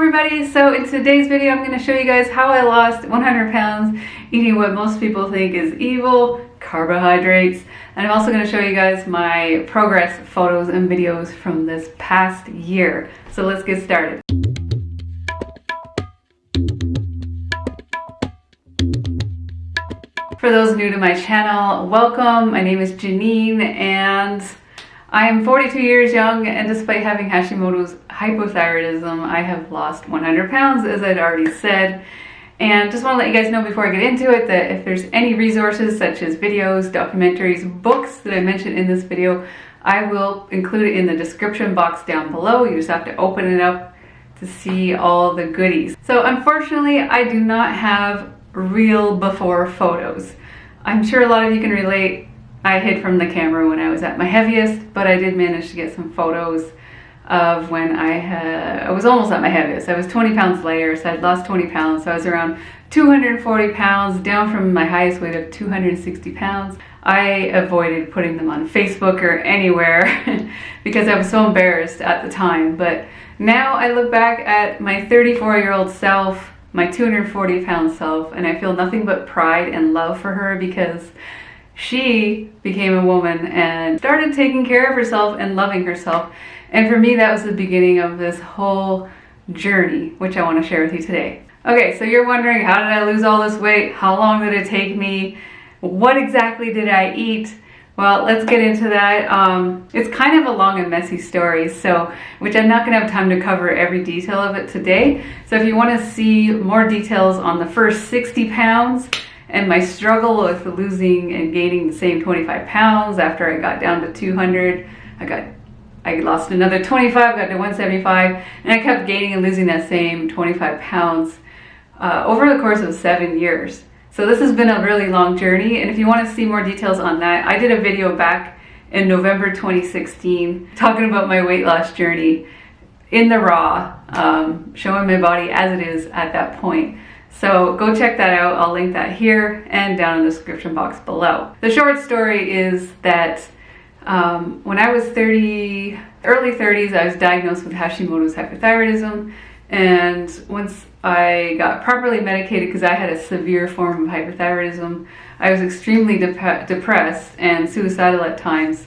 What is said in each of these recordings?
everybody, so in today's video I'm going to show you guys how I lost 100 pounds eating what most people think is evil, carbohydrates. And I'm also going to show you guys my progress photos and videos from this past year. So let's get started. For those new to my channel, welcome. My name is Janine and I am 42 years young, and despite having Hashimoto's hypothyroidism, I have lost 100 pounds, as I'd already said. And just want to let you guys know before I get into it that if there's any resources such as videos, documentaries, books that I mentioned in this video, I will include it in the description box down below. You just have to open it up to see all the goodies. So unfortunately, I do not have real before photos. I'm sure a lot of you can relate. I hid from the camera when I was at my heaviest, but I did manage to get some photos of when I was almost at my heaviest. I was 20 pounds lighter, so I'd lost 20 pounds. So I was around 240 pounds, down from my highest weight of 260 pounds. I avoided putting them on Facebook or anywhere because I was so embarrassed at the time. But now I look back at my 34-year-old self, my 240 pound self, and I feel nothing but pride and love for her because she became a woman and started taking care of herself and loving herself. And for me, that was the beginning of this whole journey, which I want to share with you today. Okay, so you're wondering, how did I lose all this weight? How long did it take me? What exactly did I eat? Well, let's get into that. It's kind of a long and messy story, which I'm not going to have time to cover every detail of it today. So if you want to see more details on the first 60 pounds, and my struggle with losing and gaining the same 25 pounds after I got down to 200, I lost another 25, got to 175, and I kept gaining and losing that same 25 pounds over the course of 7 years. So this has been a really long journey, and if you want to see more details on that, I did a video back in November 2016 talking about my weight loss journey in the raw, showing my body as it is at that point. So go check that out. I'll link that here and down in the description box below. The short story is that when I was early 30s, I was diagnosed with Hashimoto's hypothyroidism. And once I got properly medicated, because I had a severe form of hypothyroidism, I was extremely depressed and suicidal at times.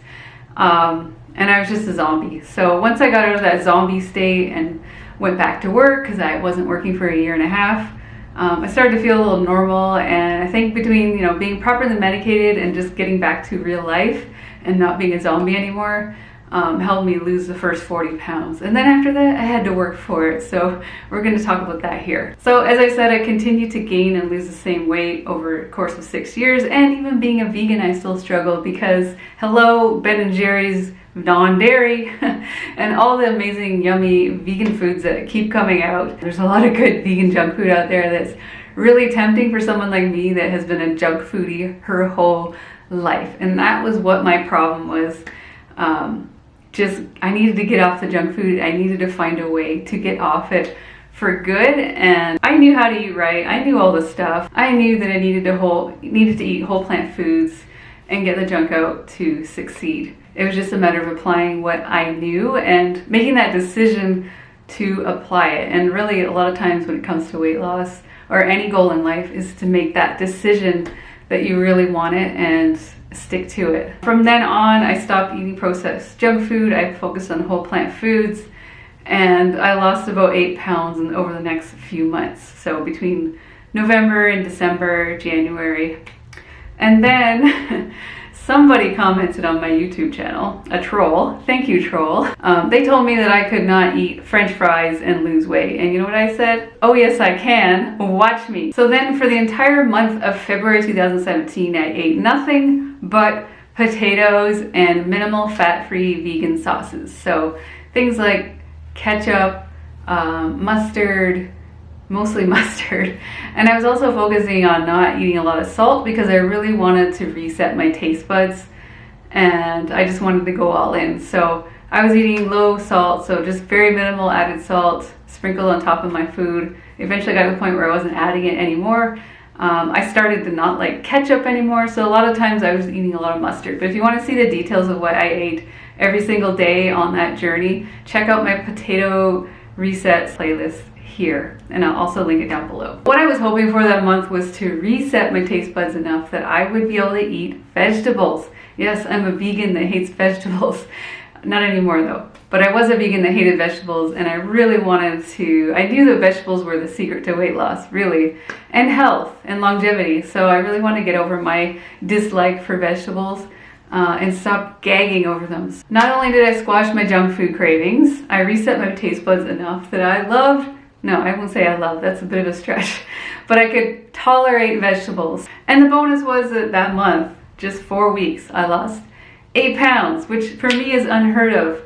And I was just a zombie. So once I got out of that zombie state and went back to work, because I wasn't working for a year and a half, I started to feel a little normal, and I think between being properly medicated and just getting back to real life and not being a zombie anymore helped me lose the first 40 pounds. And then after that, I had to work for it. So we're going to talk about that here. So as I said, I continued to gain and lose the same weight over the course of 6 years, and even being a vegan, I still struggled because hello, Ben & Jerry's non-dairy and all the amazing yummy vegan foods that keep coming out. There's a lot of good vegan junk food out there that's really tempting for someone like me that has been a junk foodie her whole life. And that was what my problem was. I needed to get off the junk food. I needed to find a way to get off it for good, and I knew how to eat right. I knew all the stuff. I knew that I needed to eat whole plant foods and get the junk out to succeed. It was just a matter of applying what I knew and making that decision to apply it. And really, a lot of times when it comes to weight loss or any goal in life is to make that decision that you really want it and stick to it. From then on, I stopped eating processed junk food. I focused on whole plant foods, and I lost about 8 pounds over the next few months. So between November and December, January. And then somebody commented on my YouTube channel, a troll, thank you troll. They told me that I could not eat French fries and lose weight. And you know what I said? Oh yes, I can, watch me. So then for the entire month of February 2017, I ate nothing but potatoes and minimal fat-free vegan sauces. So things like ketchup, mustard, mostly mustard. And I was also focusing on not eating a lot of salt because I really wanted to reset my taste buds, and I just wanted to go all in. So I was eating low salt, so just very minimal added salt sprinkled on top of my food. Eventually got to the point where I wasn't adding it anymore. I started to not like ketchup anymore, so a lot of times I was eating a lot of mustard. But if you want to see the details of what I ate every single day on that journey, check out my potato resets playlist here, and I'll also link it down below. What I was hoping for that month was to reset my taste buds enough that I would be able to eat vegetables. Yes, I'm a vegan that hates vegetables. Not anymore though, but I was a vegan that hated vegetables, and I really wanted to, I knew that vegetables were the secret to weight loss, really, and health and longevity. So I really wanted to get over my dislike for vegetables and stop gagging over them. Not only did I squash my junk food cravings, I reset my taste buds enough that I loved, no, I won't say I love, that's a bit of a stretch, but I could tolerate vegetables. And the bonus was that month, just 4 weeks, I lost 8 pounds, which for me is unheard of.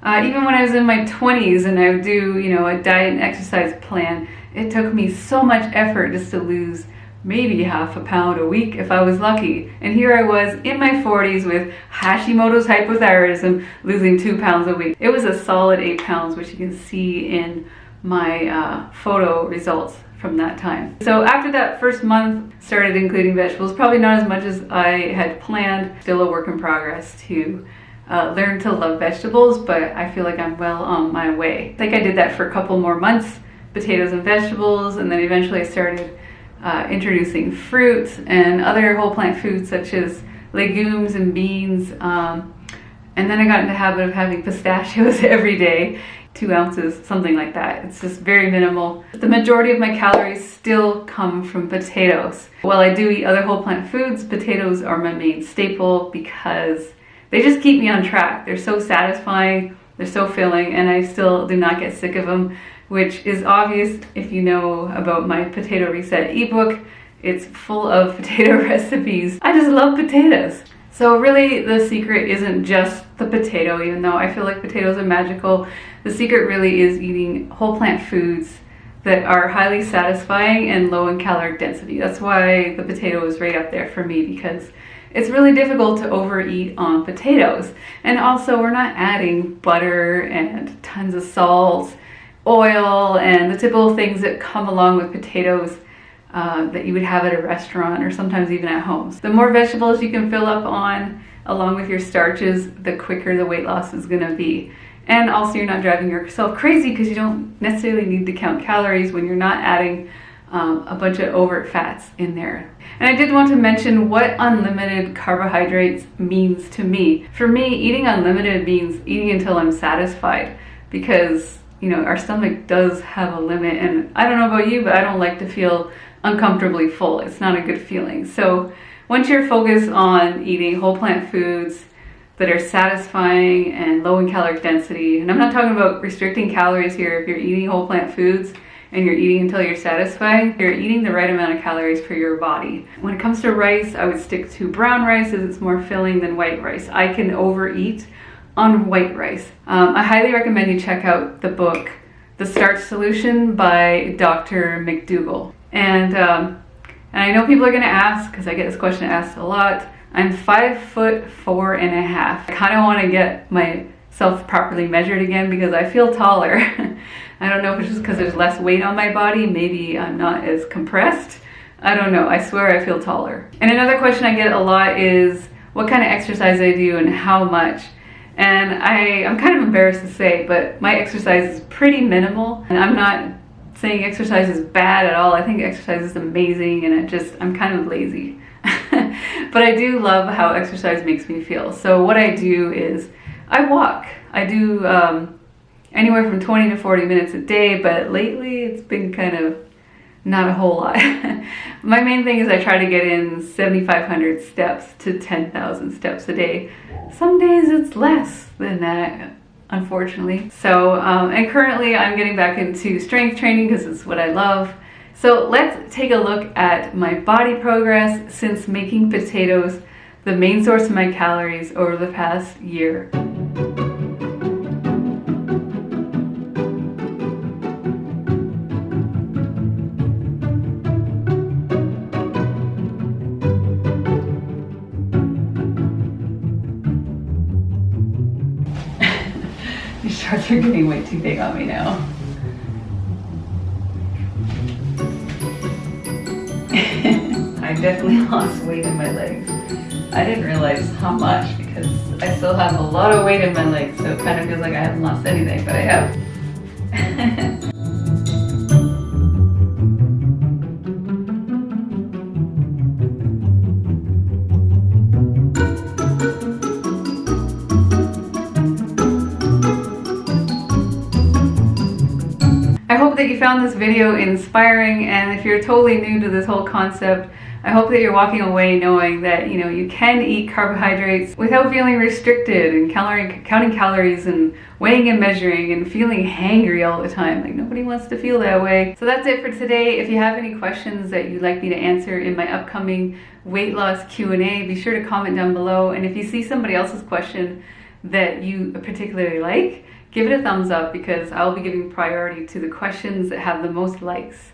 Even when I was in my 20s and I would do, a diet and exercise plan, it took me so much effort just to lose maybe half a pound a week if I was lucky. And here I was in my 40s with Hashimoto's hypothyroidism, losing 2 pounds a week. It was a solid 8 pounds, which you can see in my photo results from that time. So after that first month, started including vegetables, probably not as much as I had planned. Still a work in progress to learn to love vegetables, but I feel like I'm well on my way. I think I did that for a couple more months, potatoes and vegetables, and then eventually I started introducing fruits and other whole plant foods such as legumes and beans. And then I got in the habit of having pistachios every day, 2 ounces, something like that. It's just very minimal. The majority of my calories still come from potatoes. While I do eat other whole plant foods, potatoes are my main staple because they just keep me on track. They're so satisfying, they're so filling, and I still do not get sick of them, which is obvious if you know about my Potato Reset ebook. It's full of potato recipes. I just love potatoes. So really the secret isn't just the potato, even though I feel like potatoes are magical. The secret really is eating whole plant foods that are highly satisfying and low in caloric density. That's why the potato is right up there for me, because it's really difficult to overeat on potatoes. And also we're not adding butter and tons of salt, oil, and the typical things that come along with potatoes that you would have at a restaurant or sometimes even at home. The more vegetables you can fill up on along with your starches, the quicker the weight loss is going to be. And also you're not driving yourself crazy because you don't necessarily need to count calories when you're not adding a bunch of overt fats in there. And I did want to mention what unlimited carbohydrates means to me. For me, eating unlimited means eating until I'm satisfied, because our stomach does have a limit, and I don't know about you, but I don't like to feel uncomfortably full. It's not a good feeling. So once you're focused on eating whole plant foods that are satisfying and low in caloric density, and I'm not talking about restricting calories here. If you're eating whole plant foods and you're eating until you're satisfied, you're eating the right amount of calories for your body. When it comes to rice, I would stick to brown rice as it's more filling than white rice. I can overeat on white rice. I highly recommend you check out the book, The Starch Solution by Dr. McDougall. And I know people are gonna ask, because I get this question asked a lot, I'm 5'4.5". I kind of want to get myself properly measured again because I feel taller. I don't know if it's just because there's less weight on my body. Maybe I'm not as compressed. I don't know. I swear I feel taller. And another question I get a lot is what kind of exercise I do and how much. And I'm kind of embarrassed to say, but my exercise is pretty minimal. And I'm not saying exercise is bad at all. I think exercise is amazing, and I'm kind of lazy. But I do love how exercise makes me feel. So what I do is I walk. I do anywhere from 20 to 40 minutes a day, but lately it's been kind of not a whole lot. My main thing is I try to get in 7,500 steps to 10,000 steps a day. Some days it's less than that, unfortunately. So, and currently I'm getting back into strength training because it's what I love. So let's take a look at my body progress since making potatoes the main source of my calories over the past year. These shorts are getting way too big on me now. I definitely lost weight in my legs. I didn't realize how much because I still have a lot of weight in my legs, so it kind of feels like I haven't lost anything, but I have. I hope that you found this video inspiring, and if you're totally new to this whole concept, I hope that you're walking away knowing that, you know, you can eat carbohydrates without feeling restricted and counting calories and weighing and measuring and feeling hangry all the time. Like, nobody wants to feel that way. So that's it for today. If you have any questions that you'd like me to answer in my upcoming weight loss Q&A, be sure to comment down below. And if you see somebody else's question that you particularly like, give it a thumbs up, because I'll be giving priority to the questions that have the most likes.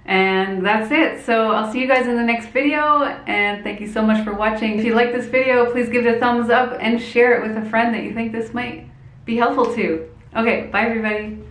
And that's it. So I'll see you guys in the next video, and thank you so much for watching. If you like this video, please give it a thumbs up and share it with a friend that you think this might be helpful to. Okay, bye everybody.